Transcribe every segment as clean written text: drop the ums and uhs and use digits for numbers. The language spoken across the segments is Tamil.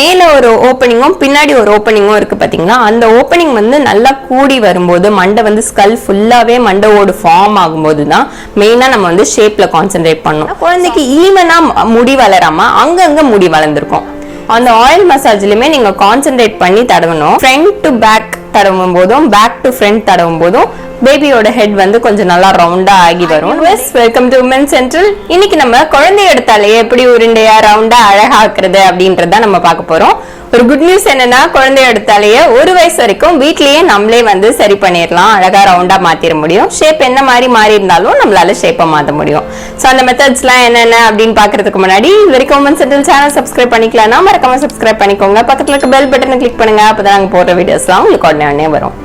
மேல ஒரு ஓப்பனிங்கும் பின்னாடி ஒரு ஓப்பனிங்கும் இருக்கு பாத்தீங்களா, அந்த ஓப்பனிங் வந்து நல்லா கூடி வரும்போது மண்டை வந்து ஸ்கல் ஃபுல்லாவே மண்டையோடு ஃபார்ம் ஆகும்போது தான் மெயினா நம்ம வந்து ஷேப்ல கான்சென்ட்ரேட் பண்ணணும். குழந்தைக்கு ஈவனா முடி வளராம அங்கங்க முடி வளர்ந்துருக்கும். அந்த ஆயில் மசாஜ்லயுமே நீங்க கான்சென்ட்ரேட் பண்ணி தடவணும். ஃப்ரண்ட் டு பேக் தடவும் போதும் பேக் டு ஃப்ரண்ட் தடவும் போதும் பேபியோட ஹெட் வந்து கொஞ்சம் நல்லா ரவுண்டா ஆகி வரும். Welcome to Woman Central. இன்னைக்கு நம்ம குழந்தையோட தலையை எப்படி உருண்டையா ரவுண்டா அழகாக்குறது அப்படின்றத நம்ம பார்க்க போறோம். ஒரு குட் நியூஸ் என்னன்னா, குழந்தையோட தலையை 1 வயசு வரைக்கும் வீட்லயே நம்மளே வந்து சரி பண்ணிடலாம், அழகா ரவுண்டா மாத்திர முடியும். ஷேப் என்ன மாதிரி மாறி இருந்தாலும் நம்மளால ஷேப்பை மாத்த முடியும். சோ அந்த மெத்தட்ஸ் எல்லாம் என்னென்ன அப்படின்னு பாக்குறதுக்கு முன்னாடி இது வரைக்கும் உமன் சென்ட்ரல் சேனல் சப்ஸ்கிரைப் பண்ணிக்கலாம்னா மறக்காம சப்ஸ்கிரைப் பண்ணிக்கோங்க. பக்கத்துல இருக்க பெல் பட்டனை கிளிக் பண்ணுங்க, அப்பதான் நாங்க போடுற வீடியோஸ் எல்லாம் உங்களுக்கு உடனே வரும்.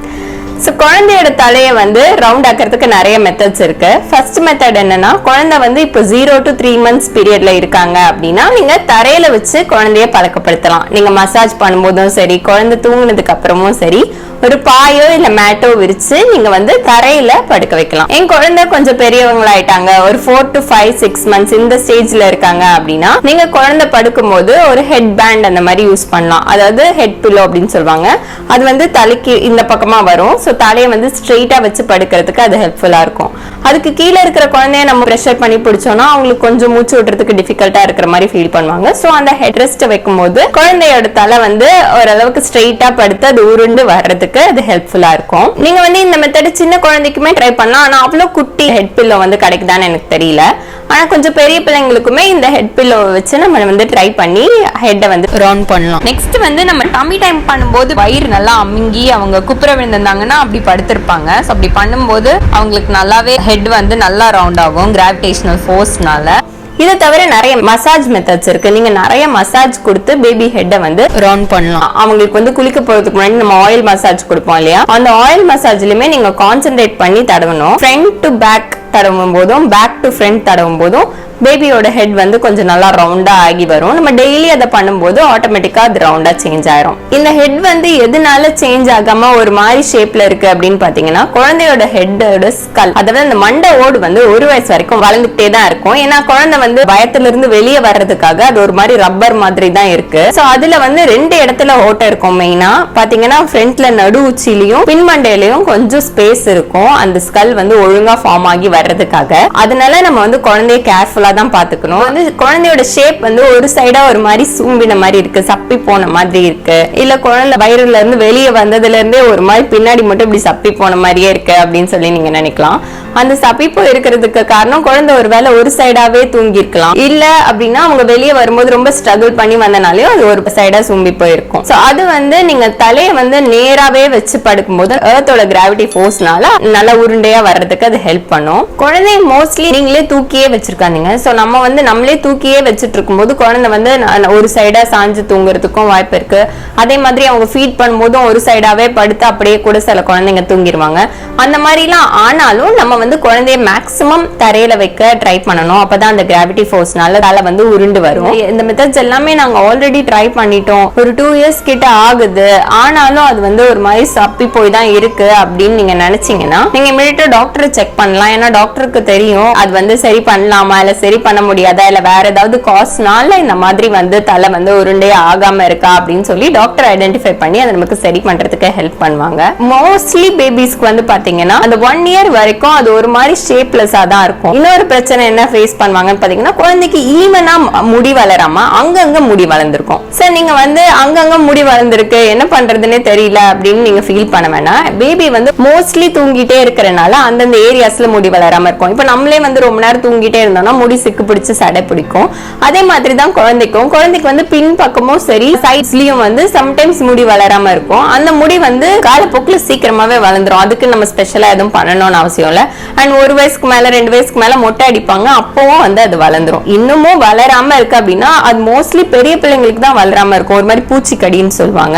ஸோ குழந்தையோட தலையை வந்து ரவுண்ட் ஆக்கிறதுக்கு நிறைய மெத்தட்ஸ் இருக்கு. ஃபர்ஸ்ட் மெத்தட் என்னன்னா, குழந்தை வந்து இப்போ 0 to 3 months பீரியட்ல இருக்காங்க அப்படின்னா நீங்க தரையில வச்சு குழந்தைய பழக்கப்படுத்தலாம். நீங்க மசாஜ் பண்ணும்போதும் சரி, குழந்தை தூங்குனதுக்கு அப்புறமும் சரி, ஒரு பாயோ இல்ல மேட்டோ விரிச்சு நீங்க வந்து தரையில படுக்க வைக்கலாம். என் குழந்தை கொஞ்சம் பெரியவங்களாயிட்டாங்க, ஒரு 4 to 5, 6 months இந்த ஸ்டேஜ்ல இருக்காங்க அப்படின்னா நீங்க குழந்தை படுக்கும் போது ஒரு ஹெட் பேண்ட் அந்த மாதிரி யூஸ் பண்ணலாம். அதாவது ஹெட் பில்லோ அப்படின்னு சொல்லுவாங்க. அது வந்து தலைக்கு இந்த பக்கமா வரும். ஸோ தலையை வந்து ஸ்ட்ரெயிட்டா வச்சு படுக்கிறதுக்கு அது ஹெல்ப்ஃபுல்லா இருக்கும். அதுக்கு கீழே இருக்கிற குழந்தைய நம்ம ப்ரெஷர் பண்ணி பிடிச்சோம்னா அவங்களுக்கு கொஞ்சம் மூச்சு விடுறதுக்கு டிஃபிகல்ட்டா இருக்கிற மாதிரி ஃபீல் பண்ணுவாங்க. ஸோ அந்த ஹெட் ரெஸ்ட் வைக்கும் போது குழந்தையோட தலை வந்து ஓரளவுக்கு ஸ்ட்ரெயிட்டா படுத்து அது உருண்டு வர்றதுக்கு அது ஹெல்ப்ஃபுல்லா இருக்கும். நீங்க வந்து இந்த மெத்தட் சின்ன குழந்தைக்குமே ட்ரை பண்ணலாம். ஆனா அவ்வளவு குட்டி ஹெட் பில்லோ வந்து கிடைக்குதான்னு எனக்கு தெரியல. ஆனா கொஞ்சம் பெரிய பிள்ளைங்களுக்குமே இந்த ஹெட் பில்லோ வச்சு நம்ம வந்து ட்ரை பண்ணி ஹெட்டை வந்து ரவுண்ட் பண்ணலாம். நெக்ஸ்ட் வந்து நம்ம டம்மி டைம் பண்ணும்போது வயிறு நல்லா அமுங்கி அவங்க குப்புற விழுந்திருந்தாங்கன்னா அப்படி படுத்திருப்பாங்க. ஸோ அப்படி பண்ணும்போது அவங்களுக்கு நல்லாவே ஹெட் வந்து நல்லா ரவுண்ட் ஆகும் கிராவிடேஷனல் ஃபோர்ஸ்னால. இதை தவிர நிறைய மசாஜ் மெத்தட்ஸ் இருக்கு. நீங்க நிறைய மசாஜ் கொடுத்து பேபி ஹெட்டை வந்து ரவுண்ட் பண்ணலாம். அவங்களுக்கு வந்து குளிக்க போறதுக்கு முன்னாடி நம்ம ஆயில் மசாஜ் கொடுப்போம் இல்லையா, அந்த ஆயில் மசாஜ்லயுமே நீங்க கான்சென்ட்ரேட் பண்ணி தடவணும். ஃப்ரண்ட் டு பேக் தடவும் போதும் பேக் டு ஃப்ரண்ட் தடவும் போதும் பேபியோட ஹெட் வந்து கொஞ்சம் நல்லா ரவுண்டா ஆகி வரும். நம்ம டெய்லி அதை பண்ணும்போது ஆட்டோமேட்டிக்கா அது ரவுண்டா சேஞ்ச் ஆயிரும். இந்த ஹெட் வந்து எதனால சேஞ்ச் ஆகாம ஒரு மாதிரி ஷேப்ல இருக்கு அப்படின்னு பாத்தீங்கன்னா, குழந்தையோட ஹெட்டோட ஸ்கல், அதாவது அந்த மண்டை ஓடு வந்து 1 வயசு வரைக்கும் வளர்ந்துட்டே தான் இருக்கும். ஏன்னா குழந்தை வந்து பயத்துல இருந்து வெளியே வர்றதுக்காக அது ஒரு மாதிரி ரப்பர் மாதிரி தான் இருக்கு. சோ அதுல வந்து 2 இடத்துல ஓட்டை இருக்கும். மெயினா பாத்தீங்கன்னா ஃப்ரண்ட்ல நடு உச்சிலையும் பின்மண்டையிலயும் கொஞ்சம் ஸ்பேஸ் இருக்கும், அந்த ஸ்கல் வந்து ஒழுங்கா ஃபார்ம் ஆகி வர்றதுக்காக. அதனால நம்ம வந்து குழந்தைய கேர்ஃபுல்லா தான் பாத்துக்கணும். வந்து குழந்தையோட ஷேப் வந்து ஒரு சைடா ஒரு மாதிரி சூம்பின மாதிரி இருக்கு, சப்பி போன மாதிரி இருக்கு, இல்ல குழந்தை வயிறுல இருந்து வெளியே வந்ததுல இருந்தே ஒரு மாதிரி பின்னாடி மட்டும் இப்படி சப்பி போன மாதிரியே இருக்கு அப்படின்னு சொல்லி நீங்க நினைக்கலாம். அந்த சப்பிப்பு இருக்கிறதுக்கு காரணம் குழந்தை ஒருவேளை ஒரு சைடாவே தூங்கி இருக்கலாம், இல்ல அப்படின்னா அவங்க வெளியே வரும்போது ரொம்ப ஸ்ட்ரகிள் பண்ணி வந்தனாலயும் அது ஒரு சைடா சூம்பி போயிருக்கும். சோ அது வந்து நீங்க தலையை வந்து நேராவே வச்சு படுக்கும்போது எர்த்தோட கிராவிட்டி ஃபோர்ஸ்னால நல்லா உருண்டையா வர்றதுக்கு அது ஹெல்ப் பண்ணும். குழந்தைய மோஸ்ட்லி நீங்களே தூக்கியே வச்சிருக்காதீங்க. சோ நம்ம வந்து நம்மளே தூக்கியே வச்சுட்டு இருக்கும்போது குழந்தை வந்து ஒரு சைடா சாஞ்சு தூங்குறதுக்கும் வாய்ப்பு இருக்கு. அதே மாதிரி அவங்க ஃபீட் பண்ணும்போதும் ஒரு சைடாவே படுத்து அப்படியே கூட சில குழந்தைங்க தூங்கிடுவாங்க. அந்த மாதிரி எல்லாம் ஆனாலும் நம்ம வந்து குழந்தைய மேக்ஸிமம் தரையில வைக்க ட்ரை பண்ணணும். அப்பதான் அந்த கிராவிட்டி ஃபோர்ஸ்னால தலை வந்து உருண்டு வரும். இந்த மெத்தட்ஸ் எல்லாமே நாங்க ஆல்ரெடி ட்ரை பண்ணிட்டோம், ஒரு 2 years கிட்ட ஆகுது. ஆனாலும் அது வந்து ஒரு மாதிரி சப்பி போய் தான் இருக்கு அப்படின்னு நீங்க நினைச்சீங்கன்னா நீங்க இமிடியேட்டா டாக்டரை செக் பண்ணலாம். ஏன்னா டாக்டருக்கு தெரியும் அது வந்து சரி பண்ணலாமா இல்ல சரி பண்ண முடியாதா, இல்ல வேற ஏதாவது காஸ்னால இந்த மாதிரி வந்து தலை வந்து உருண்டே ஆகாம இருக்கா அப்படின்னு சொல்லி டாக்டர் ஐடென்டிஃபை பண்ணி அதை நமக்கு சரி பண்றதுக்கு ஹெல்ப் பண்ணுவாங்க. மோஸ்ட்லி பேபிஸ்க்கு வந்து பாத்தீங்கன்னா அந்த 1 year வரைக்கும் அது ஒரு மாதிரி ஷேப்லெஸ்ஸா தான் இருக்கும். இன்னொரு பிரச்சனை என்ன ஃபேஸ் பண்ணுவாங்கன்னு பாத்தீங்கன்னா, குழந்தைக்கு ஈவனா முடி வளராம அங்கங்க முடி வளர்ந்துருக்கும். சார் நீங்க வந்து அங்கங்க முடி வளர்ந்துருக்கு என்ன பண்றதுன்னே தெரியல அப்படின்னு நீங்க ஃபீல் பண்ண வேணாம். பேபி வந்து மோஸ்ட்லி தூங்கிட்டே இருக்கிறனால அந்தந்த ஏரியாஸ்ல முடி வளராம இருக்கும். இப்ப நம்மளே வந்து ரொம்ப நேரம் தூங்கிட்டே இருந்தோம்னா முடி சிக்கு பிடிச்சு சடை பிடிக்கும். அதே மாதிரி தான் குழந்தைக்கு வந்து பின் பக்கமும் சரி சைட்ஸ்லயும் வந்து சம்டைம்ஸ் முடி வளராம இருக்கும். அந்த முடி வந்து காலப்போக்குல சீக்கிரமாவே வளர்ந்துரும். அதுக்கு நம்ம ஸ்பெஷலா எதுவும் பண்ணணும்னு அவசியம் இல்ல. அண்ட் 1 வயசுக்கு மேல 2 வயசுக்கு மேல மொட்டை அடிப்பாங்க, அப்பவும் வந்து அது வளர்ந்துரும். இன்னமும் வளராம இருக்கு அப்படின்னா அது மோஸ்ட்லி பெரிய பிள்ளைங்களுக்கு தான் வளராம இருக்கும். ஒரு மாதிரி பூச்சிக்கடின்னு சொல்லுவாங்க,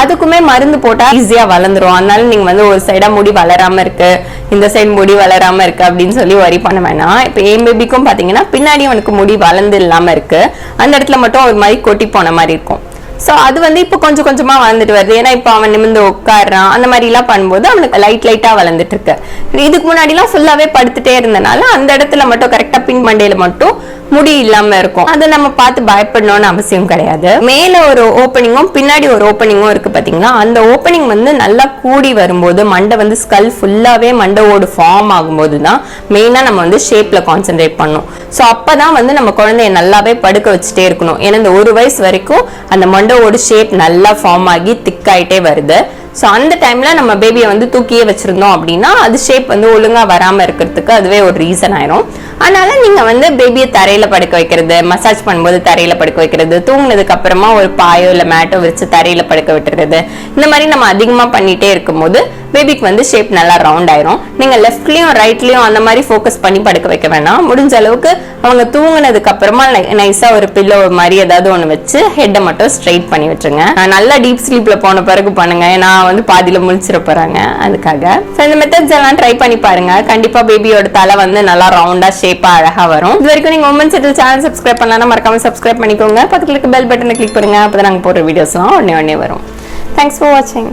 அதுக்குமே மருந்து போட்டா ஈஸியா வளர்ந்துரும். அதனால நீங்க வந்து ஒரு சைடா முடி வளராம இருக்கு, இந்த சைடு முடி வளராம இருக்கு அப்படின்னு சொல்லி வரி பண்ண வேணாம். இப்ப என் பேபிக்கும் பாத்தீங்கன்னா பின்னாடி அவனுக்கு முடி வளர்ந்து இல்லாம இருக்கு, அந்த இடத்துல மட்டும் ஒரு மாதிரி கொட்டி போன மாதிரி இருக்கும். சோ அது வந்து இப்ப கொஞ்சம் கொஞ்சமா வளர்ந்துட்டு வருது. ஏன்னா இப்ப அவன் நிமிர்ந்து உட்காடுறான், அந்த மாதிரி எல்லாம் பண்ணும்போது அவனுக்கு லைட்டா வளர்ந்துட்டு இருக்கு. இதுக்கு முன்னாடி எல்லாம் ஃபுல்லாவே படுத்துட்டே இருந்தனால அந்த இடத்துல மட்டும் கரெக்டா பின் மண்டையில மட்டும் முடி இல்லாம இருக்கும். அதை நம்ம பார்த்து பயப்படணும்னு அவசியம் கிடையாது. மேல ஒரு ஓப்பனிங்கும் பின்னாடி ஒரு ஓப்பனிங்கும் இருக்கு பாத்தீங்களா, அந்த ஓப்பனிங் வந்து நல்லா கூடி வரும்போது மண்டை வந்து ஸ்கல் ஃபுல்லாவே மண்டை ஓடு ஃபார்ம் ஆகும்போது தான் மெயினா நம்ம வந்து ஷேப்ல கான்சென்ட்ரேட் பண்ணணும். ஸோ அப்பதான் வந்து நம்ம குழந்தைய நல்லாவே படுக்க வச்சுட்டே இருக்கணும். ஏன்னா இந்த 1 வயசு வரைக்கும் அந்த மண்டை ஓடு ஷேப் நல்லா ஃபார்ம் ஆகி திக்காயிட்டே வருது. ஸோ அந்த டைம்ல நம்ம பேபியை வந்து தூக்கியே வச்சிருந்தோம் அப்படின்னா அது ஷேப் வந்து ஒழுங்கா வராம இருக்கிறதுக்கு அதுவே ஒரு ரீசன் ஆயிரும். அதனால நீங்க வந்து பேபியை தரையில படுக்க வைக்கிறது, மசாஜ் பண்ணும்போது தரையில படுக்க வைக்கிறது, தூங்கினதுக்கு அப்புறமா ஒரு பாயோ இல்ல மேட்டோ வச்சு தரையில படுக்க விட்டுறது, இந்த மாதிரி நம்ம அதிகமா பண்ணிட்டே இருக்கும்போது பேபிக்கு வந்து ஷேப் நல்லா ரவுண்ட் ஆயிரும். நீங்க லெஃப்ட்லயும் ரைட்லயும் அந்த மாதிரி ஃபோக்கஸ் பண்ணி படுக்க வைக்க வேணாம். முடிஞ்ச அளவுக்கு அவங்க தூங்கினதுக்கு அப்புறமா நைஸா ஒரு பில்லோ மாதிரி ஏதாவது ஒண்ணு வச்சு ஹெட்டை மட்டும் ஸ்ட்ரைட் பண்ணி விட்டுருங்க. நல்லா டீப் ஸ்லீப்ல போன பிறகு பண்ணுங்க. நான் வந்து பாதியில முழிச்சிட போறாங்க அதுக்காக. இந்த மெத்தட்ஸ் எல்லாம் ட்ரை பண்ணி பாருங்க. கண்டிப்பா பேபியோட தலை வந்து நல்லா ரவுண்டா ஷேப்பா அழகா வரும். இது வரைக்கும் நீங்க உமன் செட்டில் சேனல் சப்ஸ்கிரைப் பண்ணலாம், மறக்காம சப்ஸ்கிரைப் பண்ணிக்கோங்க. பக்கத்துல இருக்க பெல் பட்டனை கிளிக் பண்ணுங்க. அப்பதான் நாங்க போடுற வீடியோஸ் எல்லாம் உடனே வரும். தேங்க்ஸ் ஃபார் வாட்சிங்.